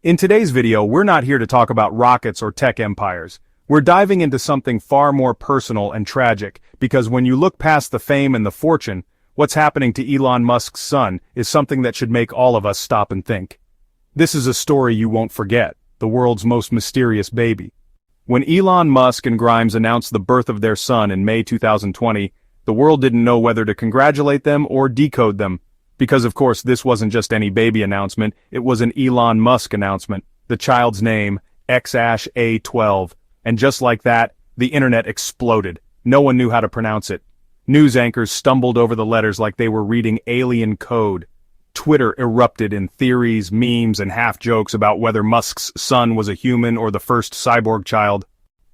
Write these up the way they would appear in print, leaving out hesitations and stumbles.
In today's video, we're not here to talk about rockets or tech empires. We're diving into something far more personal and tragic, because when you look past the fame and the fortune, what's happening to Elon Musk's son is something that should make all of us stop and think. This is a story you won't forget, the world's most mysterious baby. When Elon Musk and Grimes announced the birth of their son in May 2020, the world didn't know whether to congratulate them or decode them. Because of course this wasn't just any baby announcement, it was an Elon Musk announcement, the child's name, A-12, and just like that, the internet exploded. No one knew how to pronounce it. News anchors stumbled over the letters like they were reading alien code. Twitter erupted in theories, memes, and half-jokes about whether Musk's son was a human or the first cyborg child.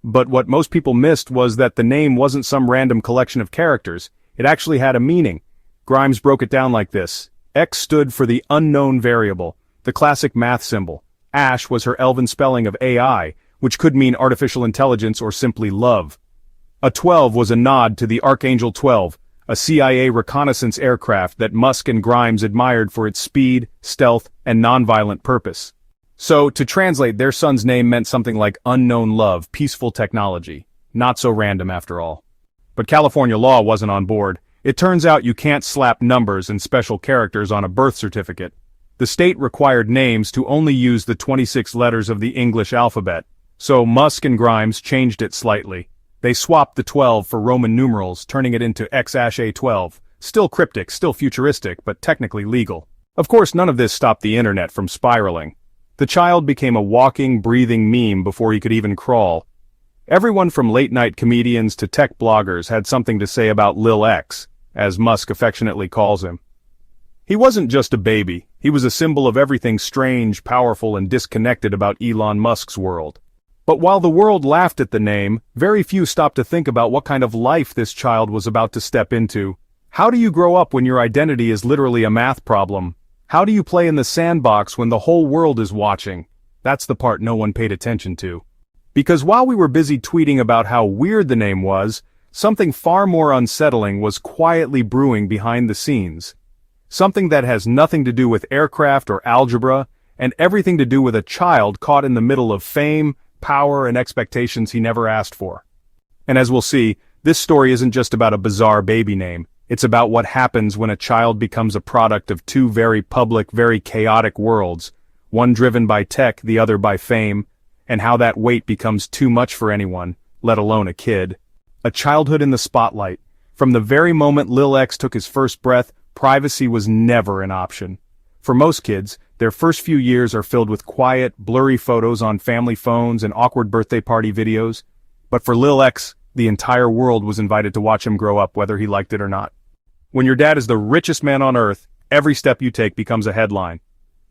But what most people missed was that the name wasn't some random collection of characters. It actually had a meaning. Grimes broke it down like this. X stood for the unknown variable, the classic math symbol. Ash was her elven spelling of AI, which could mean artificial intelligence or simply love. A 12 was a nod to the Archangel 12, a CIA reconnaissance aircraft that Musk and Grimes admired for its speed, stealth, and nonviolent purpose. So, to translate, their son's name meant something like unknown love, peaceful technology. Not so random after all. But California law wasn't on board. It turns out you can't slap numbers and special characters on a birth certificate. The state required names to only use the 26 letters of the English alphabet, so Musk and Grimes changed it slightly. They swapped the 12 for Roman numerals, turning it into X-A12. Still cryptic, still futuristic, but technically legal. Of course, none of this stopped the internet from spiraling. The child became a walking, breathing meme before he could even crawl. Everyone from late-night comedians to tech bloggers had something to say about Lil X, as Musk affectionately calls him. He wasn't just a baby, he was a symbol of everything strange, powerful, and disconnected about Elon Musk's world. But while the world laughed at the name, very few stopped to think about what kind of life this child was about to step into. How do you grow up when your identity is literally a math problem? How do you play in the sandbox when the whole world is watching? That's the part no one paid attention to. Because while we were busy tweeting about how weird the name was, something far more unsettling was quietly brewing behind the scenes. Something that has nothing to do with aircraft or algebra, and everything to do with a child caught in the middle of fame, power, and expectations he never asked for. And as we'll see, this story isn't just about a bizarre baby name. It's about what happens when a child becomes a product of two very public, very chaotic worlds, one driven by tech, the other by fame, and how that weight becomes too much for anyone, let alone a kid. A childhood in the spotlight. From the very moment Lil X took his first breath, privacy was never an option. For most kids, their first few years are filled with quiet, blurry photos on family phones and awkward birthday party videos. But for Lil X, the entire world was invited to watch him grow up whether he liked it or not. When your dad is the richest man on earth, every step you take becomes a headline.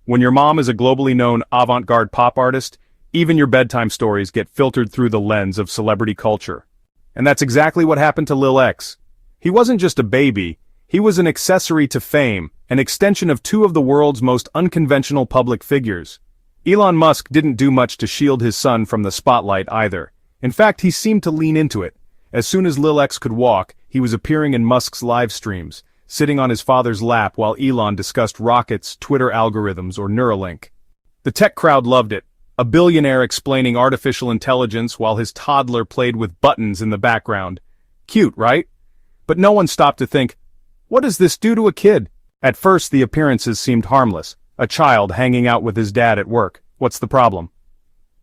When your mom is a globally known avant-garde pop artist, even your bedtime stories get filtered through the lens of celebrity culture. And that's exactly what happened to Lil X. He wasn't just a baby, he was an accessory to fame, an extension of two of the world's most unconventional public figures. Elon Musk didn't do much to shield his son from the spotlight either. In fact, he seemed to lean into it. As soon as Lil X could walk, he was appearing in Musk's live streams, sitting on his father's lap while Elon discussed rockets, Twitter algorithms, or Neuralink. The tech crowd loved it. A billionaire explaining artificial intelligence while his toddler played with buttons in the background. Cute, right? But no one stopped to think, what does this do to a kid? At first the appearances seemed harmless. A child hanging out with his dad at work. What's the problem?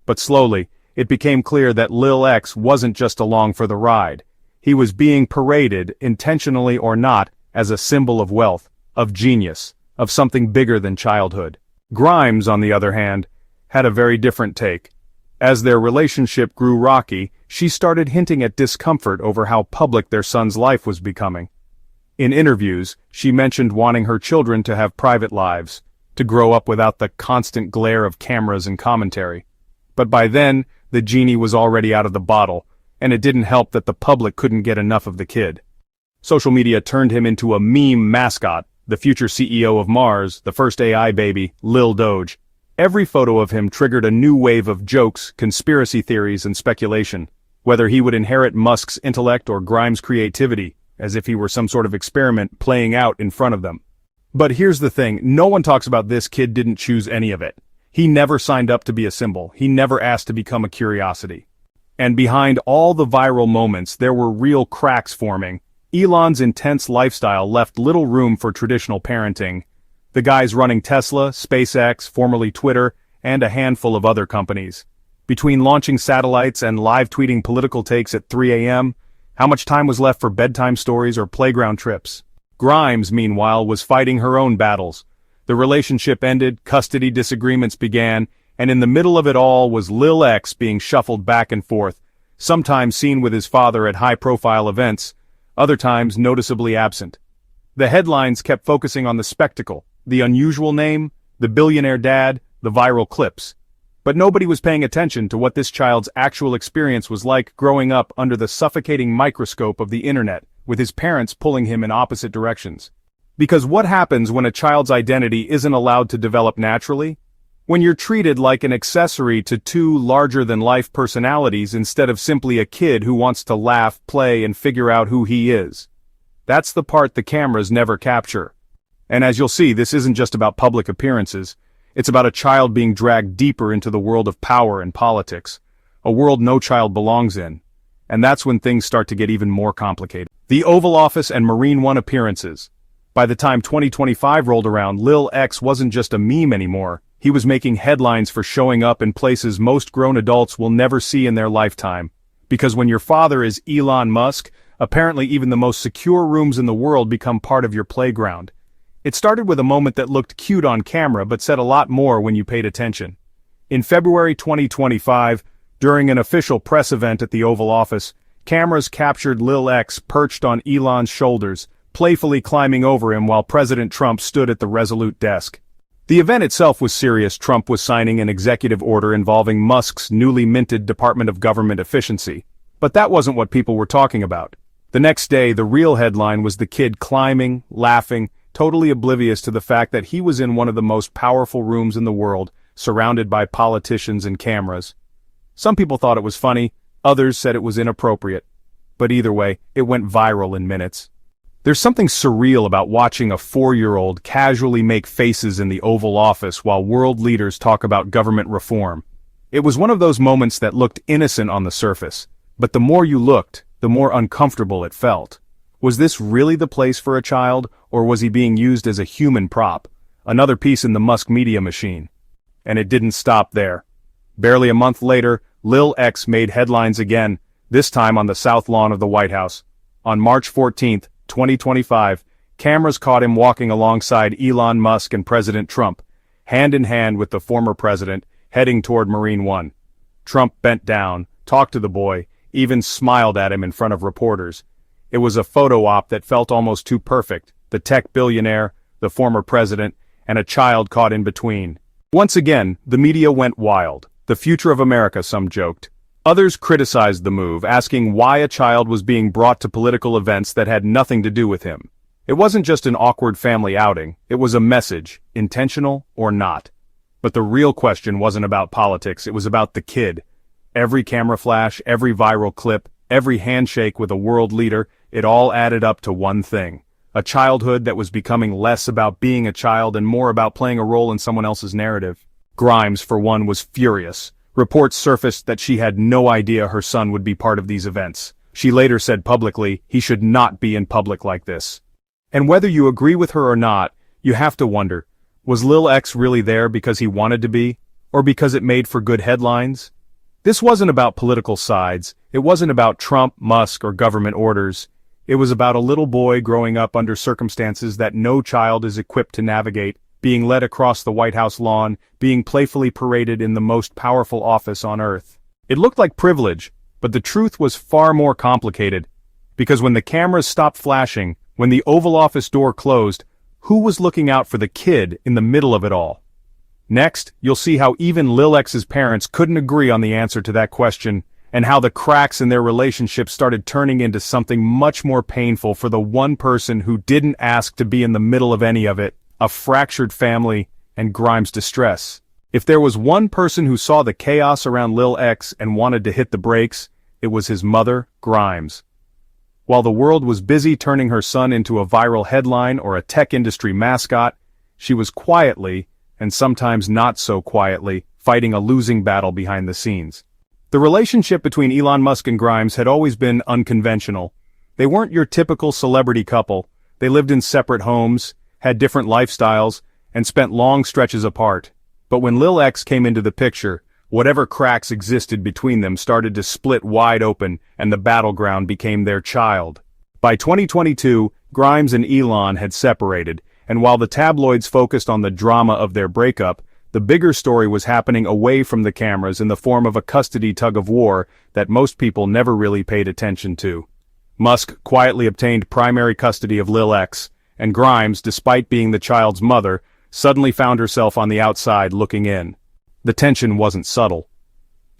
But slowly, it became clear that Lil X wasn't just along for the ride. He was being paraded, intentionally or not, as a symbol of wealth, of genius, of something bigger than childhood. Grimes, on the other hand, had a very different take. As their relationship grew rocky, she started hinting at discomfort over how public their son's life was becoming. In interviews, she mentioned wanting her children to have private lives, to grow up without the constant glare of cameras and commentary. But by then, the genie was already out of the bottle, and it didn't help that the public couldn't get enough of the kid. Social media turned him into a meme mascot, the future CEO of Mars, the first AI baby, Lil Doge. Every photo of him triggered a new wave of jokes, conspiracy theories, and speculation, whether he would inherit Musk's intellect or Grimes' creativity, as if he were some sort of experiment playing out in front of them. But here's the thing, no one talks about this kid didn't choose any of it. He never signed up to be a symbol. He never asked to become a curiosity. And behind all the viral moments, there were real cracks forming. Elon's intense lifestyle left little room for traditional parenting. The guy's running Tesla, SpaceX, formerly Twitter, and a handful of other companies. Between launching satellites and live tweeting political takes at 3 a.m., how much time was left for bedtime stories or playground trips? Grimes, meanwhile, was fighting her own battles. The relationship ended, custody disagreements began, and in the middle of it all was Lil X being shuffled back and forth, sometimes seen with his father at high-profile events, other times noticeably absent. The headlines kept focusing on the spectacle, the unusual name, the billionaire dad, the viral clips. But nobody was paying attention to what this child's actual experience was like growing up under the suffocating microscope of the internet, with his parents pulling him in opposite directions. Because what happens when a child's identity isn't allowed to develop naturally? When you're treated like an accessory to two larger-than-life personalities instead of simply a kid who wants to laugh, play, and figure out who he is. That's the part the cameras never capture. And as you'll see, this isn't just about public appearances. It's about a child being dragged deeper into the world of power and politics, a world no child belongs in. And that's when things start to get even more complicated. The Oval Office and Marine One appearances. By the time 2025 rolled around, Lil X wasn't just a meme anymore. He was making headlines for showing up in places most grown adults will never see in their lifetime. Because when your father is Elon Musk, apparently even the most secure rooms in the world become part of your playground. It started with a moment that looked cute on camera but said a lot more when you paid attention. In February 2025, during an official press event at the Oval Office, cameras captured Lil X perched on Elon's shoulders, playfully climbing over him while President Trump stood at the Resolute desk. The event itself was serious. Trump was signing an executive order involving Musk's newly minted Department of Government Efficiency. But that wasn't what people were talking about. The next day, the real headline was the kid climbing, laughing, totally oblivious to the fact that he was in one of the most powerful rooms in the world, surrounded by politicians and cameras. Some people thought it was funny, others said it was inappropriate. But either way, it went viral in minutes. There's something surreal about watching a 4-year-old casually make faces in the Oval Office while world leaders talk about government reform. It was one of those moments that looked innocent on the surface, but the more you looked, the more uncomfortable it felt. Was this really the place for a child, or was he being used as a human prop, another piece in the Musk media machine? And it didn't stop there. Barely a month later, Lil X made headlines again, this time on the South Lawn of the White House. On March 14, 2025, cameras caught him walking alongside Elon Musk and President Trump, hand in hand with the former president, heading toward Marine One. Trump bent down, talked to the boy, even smiled at him in front of reporters. It was a photo op that felt almost too perfect, the tech billionaire, the former president, and a child caught in between. Once again, the media went wild. The future of America, some joked. Others criticized the move, asking why a child was being brought to political events that had nothing to do with him. It wasn't just an awkward family outing, it was a message, intentional or not. But the real question wasn't about politics, it was about the kid. Every camera flash, every viral clip, every handshake with a world leader, it all added up to one thing. A childhood that was becoming less about being a child and more about playing a role in someone else's narrative. Grimes, for one, was furious. Reports surfaced that she had no idea her son would be part of these events. She later said publicly, he should not be in public like this. And whether you agree with her or not, you have to wonder, was Lil X really there because he wanted to be, or because it made for good headlines? This wasn't about political sides, it wasn't about Trump, Musk, or government orders. It was about a little boy growing up under circumstances that no child is equipped to navigate, being led across the White House lawn, being playfully paraded in the most powerful office on earth. It looked like privilege, but the truth was far more complicated. Because when the cameras stopped flashing, when the Oval Office door closed, who was looking out for the kid in the middle of it all? Next, you'll see how even Lil X's parents couldn't agree on the answer to that question, and how the cracks in their relationship started turning into something much more painful for the one person who didn't ask to be in the middle of any of it, a fractured family, and Grimes' distress. If there was one person who saw the chaos around Lil X and wanted to hit the brakes, it was his mother, Grimes. While the world was busy turning her son into a viral headline or a tech industry mascot, she was quietly, and sometimes not so quietly, fighting a losing battle behind the scenes. The relationship between Elon Musk and Grimes had always been unconventional. They weren't your typical celebrity couple. They lived in separate homes, had different lifestyles, and spent long stretches apart. But when Lil X came into the picture, whatever cracks existed between them started to split wide open, and the battleground became their child. By 2022, Grimes and Elon had separated, and while the tabloids focused on the drama of their breakup, the bigger story was happening away from the cameras in the form of a custody tug-of-war that most people never really paid attention to. Musk quietly obtained primary custody of Lil X, and Grimes, despite being the child's mother, suddenly found herself on the outside looking in. The tension wasn't subtle.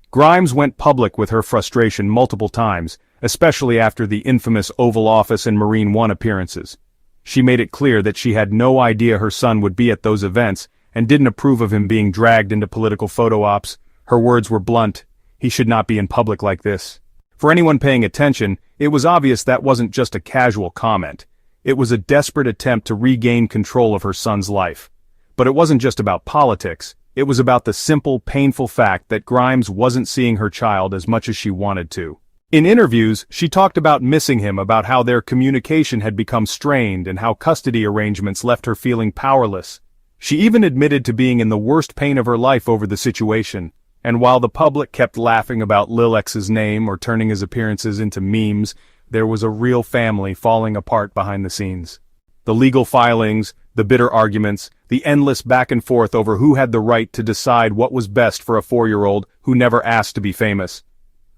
Grimes went public with her frustration multiple times, especially after the infamous Oval Office and Marine One appearances. She made it clear that she had no idea her son would be at those events, and didn't approve of him being dragged into political photo ops. Her words were blunt: he should not be in public like this. For anyone paying attention, it was obvious that wasn't just a casual comment. It was a desperate attempt to regain control of her son's life. But it wasn't just about politics, it was about the simple, painful fact that Grimes wasn't seeing her child as much as she wanted to. In interviews, she talked about missing him, about how their communication had become strained and how custody arrangements left her feeling powerless. She even admitted to being in the worst pain of her life over the situation, and while the public kept laughing about Lil X's name or turning his appearances into memes, there was a real family falling apart behind the scenes. The legal filings, the bitter arguments, the endless back and forth over who had the right to decide what was best for a 4-year-old who never asked to be famous.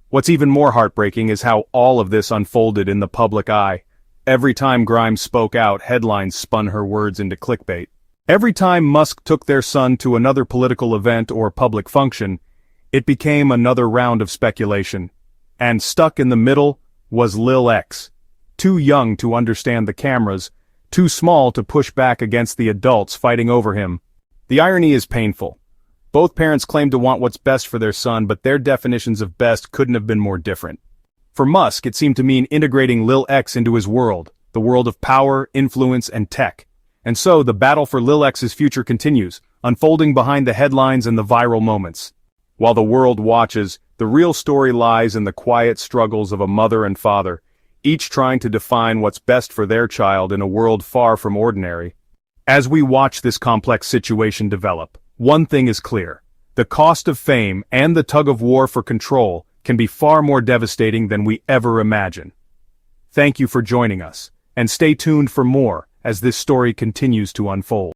What's even more heartbreaking is how all of this unfolded in the public eye. Every time Grimes spoke out, headlines spun her words into clickbait. Every time Musk took their son to another political event or public function, it became another round of speculation. And stuck in the middle was Lil X. Too young to understand the cameras, too small to push back against the adults fighting over him. The irony is painful. Both parents claim to want what's best for their son, but their definitions of best couldn't have been more different. For Musk, it seemed to mean integrating Lil X into his world, the world of power, influence, and tech. And so, the battle for Lil X's future continues, unfolding behind the headlines and the viral moments. While the world watches, the real story lies in the quiet struggles of a mother and father, each trying to define what's best for their child in a world far from ordinary. As we watch this complex situation develop, one thing is clear: the cost of fame and the tug-of-war for control can be far more devastating than we ever imagine. Thank you for joining us, and stay tuned for more as this story continues to unfold.